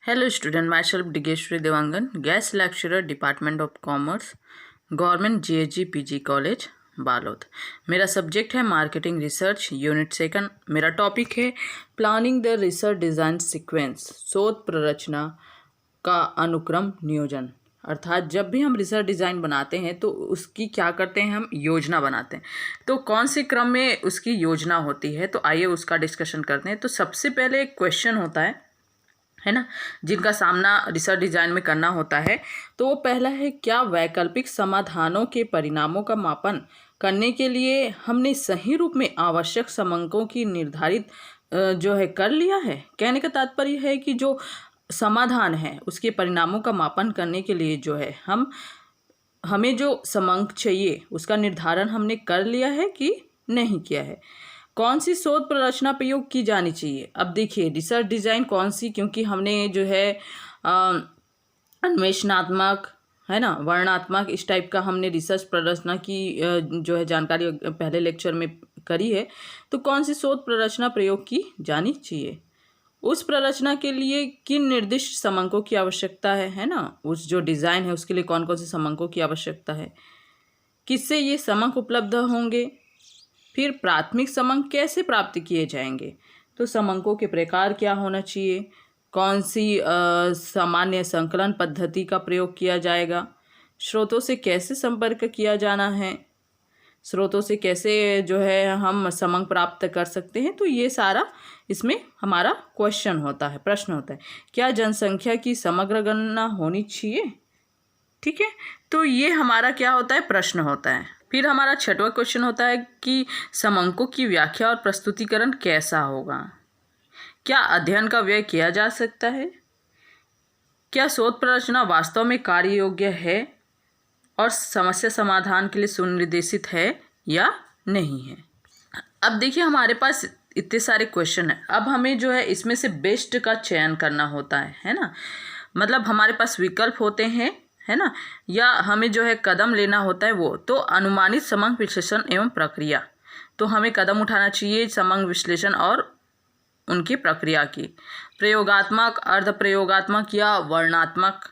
Hello student, myself Digeshwari Devangan, guest lecturer Department of Commerce, government GHG PG college Balod. मेरा subject है marketing research unit second. मेरा topic है planning the research design sequence, शोध प्ररचना का अनुक्रम नियोजन। अर्थात जब भी हम रिसर्च डिज़ाइन बनाते हैं तो उसकी क्या करते हैं, हम योजना बनाते हैं। तो कौन से क्रम में उसकी योजना होती है, तो आइए उसका डिस्कशन करते हैं। तो सबसे पहले एक क्वेश्चन होता है ना, जिनका सामना रिसर्च डिज़ाइन में करना होता है। तो वो पहला है, क्या वैकल्पिक समाधानों के परिणामों का मापन करने के लिए हमने सही रूप में आवश्यक समंकों की निर्धारित जो है कर लिया है। कहने का तात्पर्य है कि जो समाधान है उसके परिणामों का मापन करने के लिए जो है हमें जो समंक चाहिए उसका निर्धारण हमने कर लिया है कि नहीं किया है। कौन सी शोध प्ररचना प्रयोग की जानी चाहिए। अब देखिए रिसर्च डिज़ाइन कौन सी, क्योंकि हमने जो है अन्वेषणात्मक है ना, वर्णनात्मक, इस टाइप का हमने रिसर्च प्ररचना की जो है जानकारी पहले लेक्चर में करी है। तो कौन सी शोध प्ररचना प्रयोग की जानी चाहिए, उस प्ररचना के लिए किन निर्दिष्ट समंकों की आवश्यकता है ना, उस जो डिज़ाइन है उसके लिए कौन कौन से समंकों की आवश्यकता है, किससे ये समंक उपलब्ध होंगे, फिर प्राथमिक समंक कैसे प्राप्त किए जाएंगे, तो समंकों के प्रकार क्या होना चाहिए, कौन सी सामान्य संकलन पद्धति का प्रयोग किया जाएगा, स्रोतों से कैसे संपर्क किया जाना है, स्रोतों से कैसे जो है हम समंक प्राप्त कर सकते हैं। तो ये सारा इसमें हमारा क्वेश्चन होता है, प्रश्न होता है। क्या जनसंख्या की समग्र गणना होनी चाहिए, ठीक है। तो ये हमारा क्या होता है, प्रश्न होता है। फिर हमारा छठवां क्वेश्चन होता है कि समंकों की व्याख्या और प्रस्तुतिकरण कैसा होगा, क्या अध्ययन का व्यय किया जा सकता है, क्या शोध प्ररचना वास्तव में कार्य योग्य है और समस्या समाधान के लिए सुनिर्देशित है या नहीं है। अब देखिए हमारे पास इतने सारे क्वेश्चन हैं। अब हमें जो है इसमें से बेस्ट का चयन करना होता है ना, मतलब हमारे पास विकल्प होते हैं है ना, या हमें जो है कदम लेना होता है वो। तो अनुमानित समंक विश्लेषण एवं प्रक्रिया, तो हमें कदम उठाना चाहिए समंक विश्लेषण और उनकी प्रक्रिया की। प्रयोगात्मक, अर्ध प्रयोगात्मक या वर्णनात्मक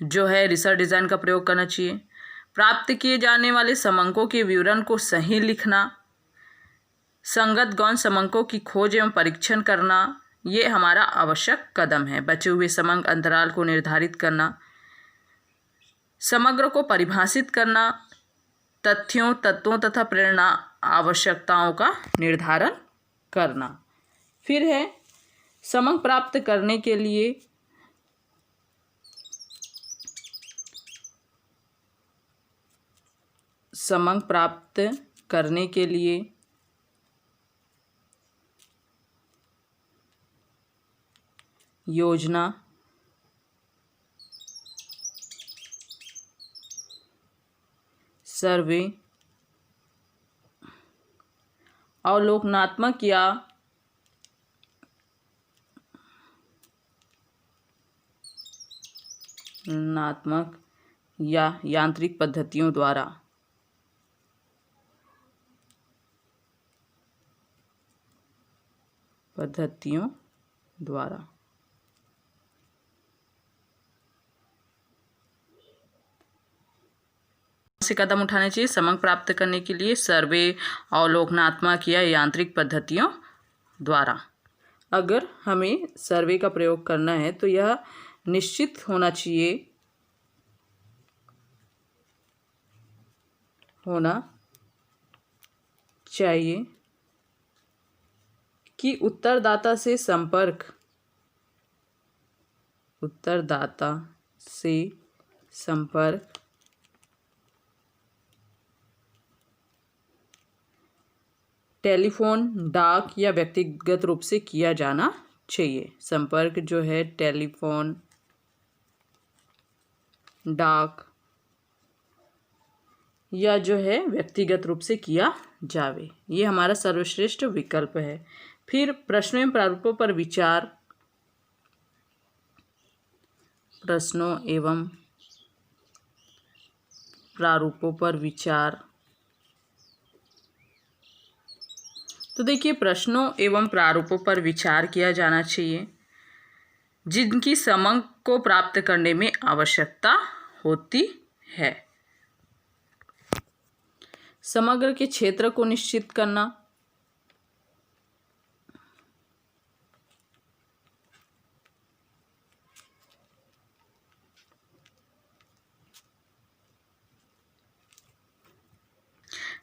जो है रिसर्च डिज़ाइन का प्रयोग करना चाहिए। प्राप्त किए जाने वाले समंकों के विवरण को सही लिखना, संगत गौण समंकों की खोज एवं परीक्षण करना, ये हमारा आवश्यक कदम है। बचे हुए समंक अंतराल को निर्धारित करना, समग्र को परिभाषित करना, तथ्यों, तत्वों तथा प्रेरणा आवश्यकताओं का निर्धारण करना। फिर है समंक प्राप्त करने के लिए समंक प्राप्त करने के लिए योजना, सर्वे, अवलोकनात्मक या यांत्रिक पद्धतियों द्वारा से कदम उठाने चाहिए समंक प्राप्त करने के लिए, सर्वे, अवलोकनात्मक या यांत्रिक पद्धतियों द्वारा। अगर हमें सर्वे का प्रयोग करना है तो यह निश्चित होना चाहिए कि उत्तरदाता से संपर्क टेलीफोन, डाक या व्यक्तिगत रूप से किया जाना चाहिए। संपर्क जो है टेलीफोन, डाक या जो है व्यक्तिगत रूप से किया जावे, ये हमारा सर्वश्रेष्ठ विकल्प है। फिर प्रश्नों एवं प्रारूपों पर विचार, प्रश्नों एवं प्रारूपों पर विचार। तो देखिए प्रश्नों एवं प्रारूपों पर विचार किया जाना चाहिए। जिनकी समंक को प्राप्त करने में आवश्यकता होती है। समग्र के क्षेत्र को निश्चित करना,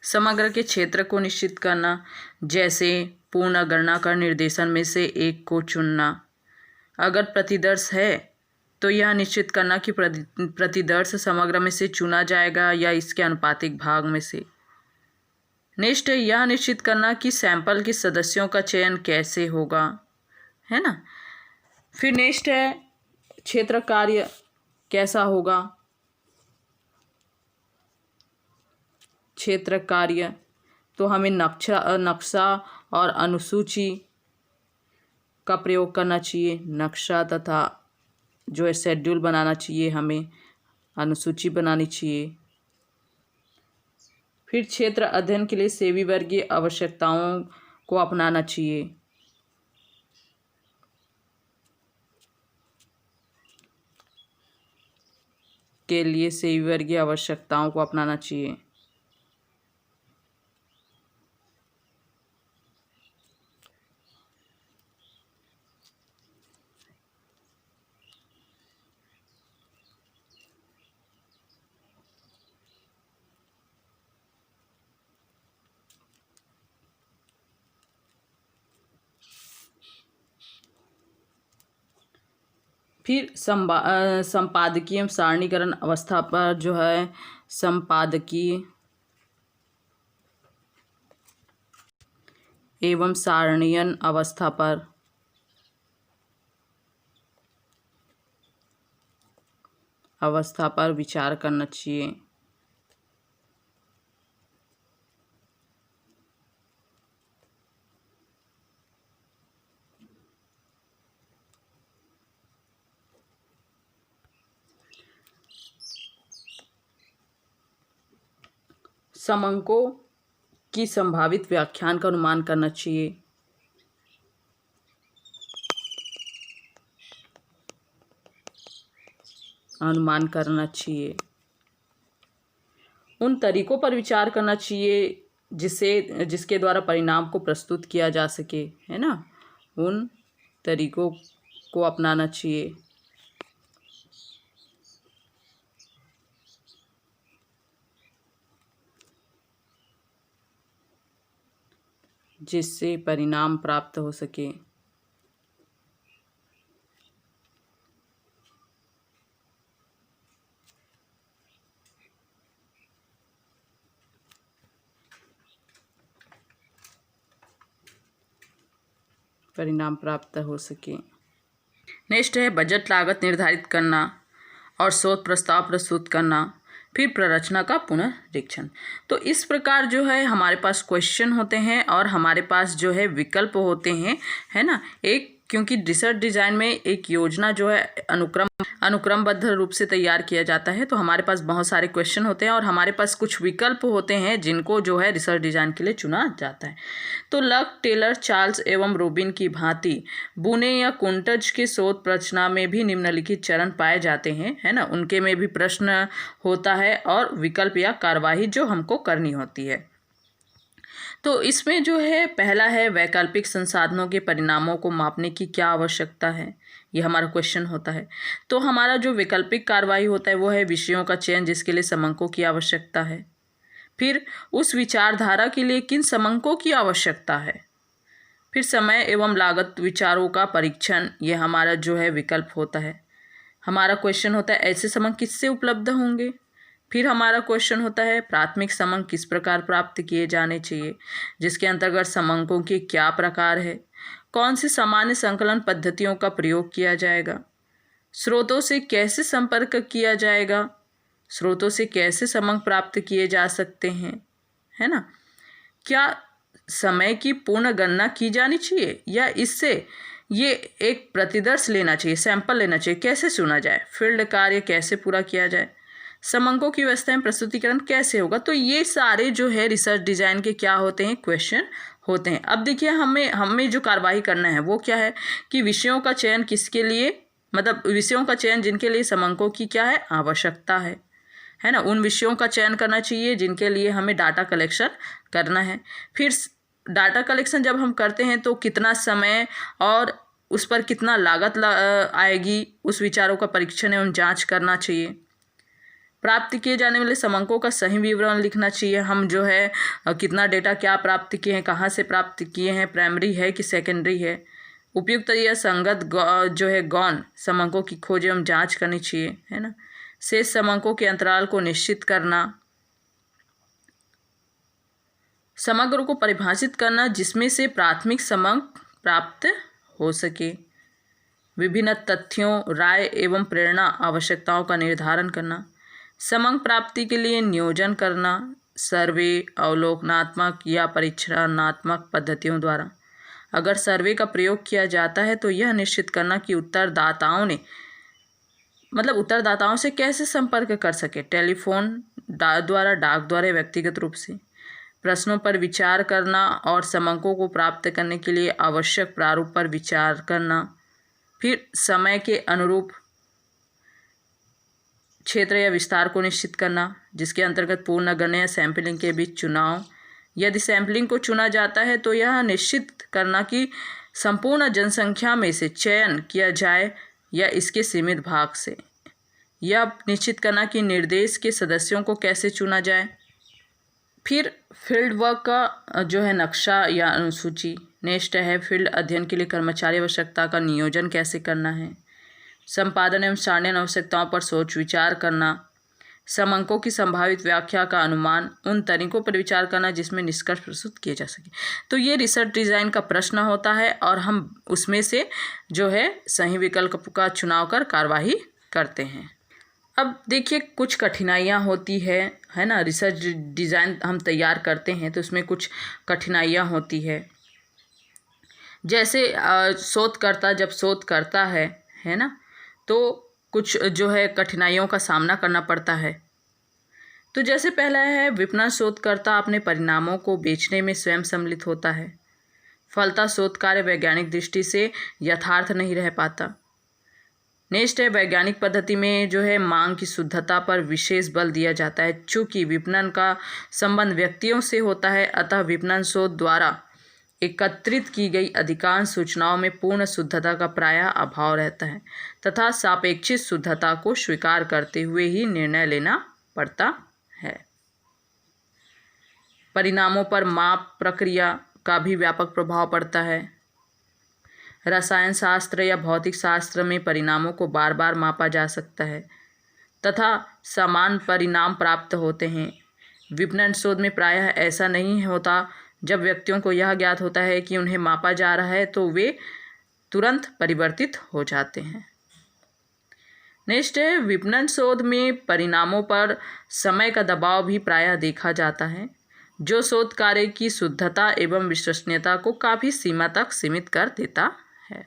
समग्र के क्षेत्र को निश्चित करना, जैसे पूर्ण गणना कर निर्देशन में से एक को चुनना। अगर प्रतिदर्श है तो यह निश्चित करना कि प्रतिदर्श समग्र में से चुना जाएगा या इसके अनुपातिक भाग में से। नेक्स्ट है यह निश्चित करना कि सैंपल के सदस्यों का चयन कैसे होगा, है ना। फिर नेक्स्ट है क्षेत्र कार्य कैसा होगा। क्षेत्र कार्य तो हमें नक्शा और अनुसूची का प्रयोग करना चाहिए। नक्शा तथा जो है शेड्यूल बनाना चाहिए, हमें अनुसूची बनानी चाहिए। फिर क्षेत्र अध्ययन के लिए सेवी वर्गीय आवश्यकताओं को अपनाना चाहिए। के लिए सेवी वर्गीय आवश्यकताओं को अपनाना चाहिए। फिर संपादकीय सारणीकरण अवस्था पर जो है संपादकीय एवं सारणीयन अवस्था पर विचार करना चाहिए। समंकों की संभावित व्याख्यान का अनुमान करना चाहिए। उन तरीकों पर विचार करना चाहिए जिसके द्वारा परिणाम को प्रस्तुत किया जा सके, है ना। उन तरीकों को अपनाना चाहिए। जिससे परिणाम प्राप्त हो सके। नेक्स्ट है बजट लागत निर्धारित करना और शोध प्रस्ताव प्रस्तुत करना। फिर प्ररचना का पुनरीक्षण। तो इस प्रकार जो है हमारे पास क्वेश्चन होते हैं और हमारे पास जो है विकल्प होते हैं, है ना। एक क्योंकि रिसर्च डिज़ाइन में एक योजना जो है अनुक्रमबद्ध रूप से तैयार किया जाता है, तो हमारे पास बहुत सारे क्वेश्चन होते हैं और हमारे पास कुछ विकल्प होते हैं जिनको जो है रिसर्च डिज़ाइन के लिए चुना जाता है। तो लक, टेलर, चार्ल्स एवं रोबिन की भांति बुने या कुंटज के शोध प्रचना में भी निम्नलिखित चरण पाए जाते हैं, है ना। उनके में भी प्रश्न होता है और विकल्प या कार्यवाही जो हमको करनी होती है। तो इसमें जो है पहला है वैकल्पिक संसाधनों के परिणामों को मापने की क्या आवश्यकता है, ये हमारा क्वेश्चन होता है। तो हमारा जो वैकल्पिक कार्रवाई होता है वो है विषयों का चयन जिसके लिए समंकों की आवश्यकता है। फिर उस विचारधारा के लिए किन समंकों की आवश्यकता है। फिर समय एवं लागत विचारों का परीक्षण, ये हमारा जो है विकल्प होता है। हमारा क्वेश्चन होता है ऐसे समंक किससे उपलब्ध होंगे। फिर हमारा क्वेश्चन होता है प्राथमिक समंक किस प्रकार प्राप्त किए जाने चाहिए, जिसके अंतर्गत समंकों के क्या प्रकार है, कौन सी सामान्य संकलन पद्धतियों का प्रयोग किया जाएगा, स्रोतों से कैसे संपर्क किया जाएगा, स्रोतों से कैसे समंक प्राप्त किए जा सकते हैं, है ना। क्या समय की पूर्ण गणना की जानी चाहिए या इससे ये एक प्रतिदर्श लेना चाहिए, सैंपल लेना चाहिए, कैसे चुना जाए, फील्ड कार्य कैसे पूरा किया जाए, समंकों की व्यवस्था में प्रस्तुतिकरण कैसे होगा। तो ये सारे जो है रिसर्च डिज़ाइन के क्या होते हैं, क्वेश्चन होते हैं। अब देखिए हमें जो कार्रवाई करना है वो क्या है कि विषयों का चयन किसके लिए मतलब विषयों का चयन जिनके लिए समंकों की क्या है, आवश्यकता है ना। उन विषयों का चयन करना चाहिए जिनके लिए हमें डाटा कलेक्शन करना है। फिर डाटा कलेक्शन जब हम करते हैं तो कितना समय और उस पर कितना लागत आएगी, उस विचारों का परीक्षण एवं जांच करना चाहिए। प्राप्त किए जाने वाले समंकों का सही विवरण लिखना चाहिए। हम जो है कितना डेटा क्या प्राप्त किए हैं, कहाँ से प्राप्त किए हैं, प्राइमरी है कि सेकेंडरी है। उपयुक्त या संगत जो है गौण समंकों की खोज एवं जांच करनी चाहिए, है ना। शेष समंकों के अंतराल को निश्चित करना। समग्र को परिभाषित करना जिसमें से प्राथमिक समंक प्राप्त हो सके। विभिन्न तथ्यों, राय एवं प्रेरणा आवश्यकताओं का निर्धारण करना। समंक प्राप्ति के लिए नियोजन करना सर्वे, अवलोकनात्मक या परीक्षणात्मक पद्धतियों द्वारा। अगर सर्वे का प्रयोग किया जाता है तो यह निश्चित करना कि उत्तरदाताओं से कैसे संपर्क कर सके, टेलीफोन द्वारा, डाक द्वारा, व्यक्तिगत रूप से। प्रश्नों पर विचार करना और समंकों को प्राप्त करने के लिए आवश्यक प्रारूप पर विचार करना। फिर समय के अनुरूप क्षेत्र या विस्तार को निश्चित करना जिसके अंतर्गत पूर्ण गणना या सैंपलिंग के बीच चुनाव। यदि सैंपलिंग को चुना जाता है तो यह निश्चित करना कि संपूर्ण जनसंख्या में से चयन किया जाए या इसके सीमित भाग से। यह निश्चित करना कि निर्देश के सदस्यों को कैसे चुना जाए। फिर फील्ड वर्क का जो है नक्शा या अनुसूची। नेक्स्ट है फील्ड अध्ययन के लिए कर्मचारी आवश्यकता का नियोजन कैसे करना है। संपादन एवं सारणन आवश्यकताओं पर सोच विचार करना। समंकों की संभावित व्याख्या का अनुमान, उन तरीकों पर विचार करना जिसमें निष्कर्ष प्रस्तुत किए जा सके। तो ये रिसर्च डिज़ाइन का प्रश्न होता है और हम उसमें से जो है सही विकल्प का चुनाव कर कार्यवाही करते हैं। अब देखिए कुछ कठिनाइयाँ होती है ना। रिसर्च डिज़ाइन हम तैयार करते हैं तो उसमें कुछ कठिनाइयाँ होती है। जैसे शोधकर्ता जब शोध करता है ना, तो कुछ जो है कठिनाइयों का सामना करना पड़ता है। तो जैसे पहला है विपणन शोधकर्ता अपने परिणामों को बेचने में स्वयं सम्मिलित होता है। फलतः शोध कार्य वैज्ञानिक दृष्टि से यथार्थ नहीं रह पाता। नेक्स्ट है वैज्ञानिक पद्धति में जो है मांग की शुद्धता पर विशेष बल दिया जाता है। चूँकि विपणन का संबंध व्यक्तियों से होता है अतः विपणन शोध द्वारा एकत्रित की गई अधिकांश सूचनाओं में पूर्ण शुद्धता का प्रायः अभाव रहता है तथा सापेक्षित शुद्धता को स्वीकार करते हुए ही निर्णय लेना पड़ता है। परिणामों पर माप प्रक्रिया का भी व्यापक प्रभाव पड़ता है। रसायन शास्त्र या भौतिक शास्त्र में परिणामों को बार बार मापा जा सकता है तथा समान परिणाम प्राप्त होते हैं। विपणन शोध में प्रायः ऐसा नहीं होता। जब व्यक्तियों को यह ज्ञात होता है कि उन्हें मापा जा रहा है तो वे तुरंत परिवर्तित हो जाते हैं। नेक्स्ट है विपणन शोध में परिणामों पर समय का दबाव भी प्रायः देखा जाता है जो शोध कार्य की शुद्धता एवं विश्वसनीयता को काफ़ी सीमा तक सीमित कर देता है।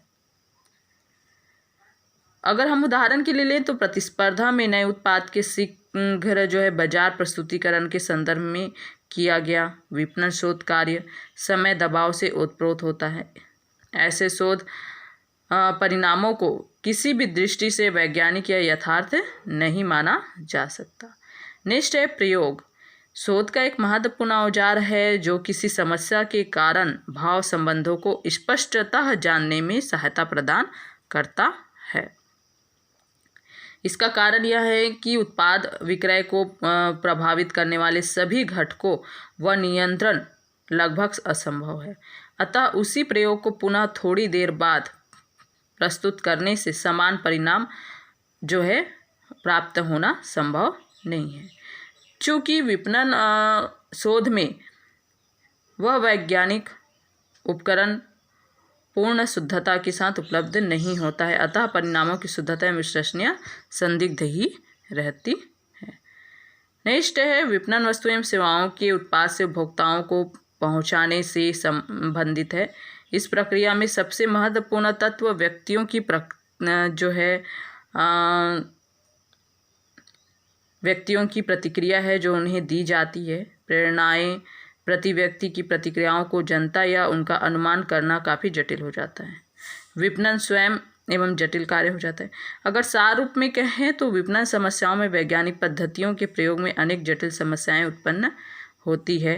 अगर हम उदाहरण के लिए लें तो प्रतिस्पर्धा में नए उत्पाद के शीघ्र जो है बाजार प्रस्तुतिकरण के संदर्भ में किया गया विपणन शोध कार्य समय दबाव से ओतप्रोत होता है। ऐसे शोध परिणामों को किसी भी दृष्टि से वैज्ञानिक या यथार्थ नहीं माना जा सकता। नेक्स्ट है प्रयोग। शोध का एक महत्वपूर्ण औजार है जो किसी समस्या के कारण भाव संबंधों को स्पष्टतः जानने में सहायता प्रदान करता है। इसका कारण यह है कि उत्पाद विक्रय को प्रभावित करने वाले सभी घटकों व नियंत्रण लगभग असंभव है। अतः उसी प्रयोग को पुनः थोड़ी देर बाद प्रस्तुत करने से समान परिणाम जो है प्राप्त होना संभव नहीं है। चूँकि विपणन शोध में वह वैज्ञानिक उपकरण पूर्ण शुद्धता के साथ उपलब्ध नहीं होता है अतः परिणामों की शुद्धता एवं विश्वसनीय संदिग्ध ही रहती है। नेक्स्ट है विपणन वस्तु एवं सेवाओं के उत्पाद से उपभोक्ताओं को पहुंचाने से संबंधित है। इस प्रक्रिया में सबसे महत्वपूर्ण तत्व व्यक्तियों की व्यक्तियों की प्रतिक्रिया है जो उन्हें दी जाती है। प्रेरणाएं प्रति व्यक्ति की प्रतिक्रियाओं को जनता या उनका अनुमान करना काफ़ी जटिल हो जाता है। विपणन स्वयं एवं जटिल कार्य हो जाता है। अगर सार रूप में कहें तो विपणन समस्याओं में वैज्ञानिक पद्धतियों के प्रयोग में अनेक जटिल समस्याएं उत्पन्न होती है।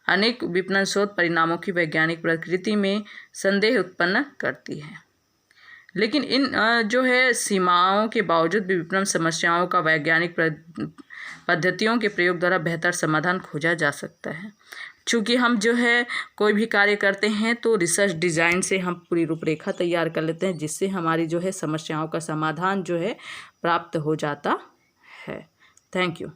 अनेक विपणन शोध परिणामों की वैज्ञानिक प्रकृति में संदेह उत्पन्न करती है, लेकिन इन जो है सीमाओं के बावजूद भी विपणन समस्याओं का वैज्ञानिक पद्धतियों के प्रयोग द्वारा बेहतर समाधान खोजा जा सकता है। चूँकि हम जो है कोई भी कार्य करते हैं तो रिसर्च डिज़ाइन से हम पूरी रूपरेखा तैयार कर लेते हैं, जिससे हमारी जो है समस्याओं का समाधान जो है प्राप्त हो जाता है। Thank you.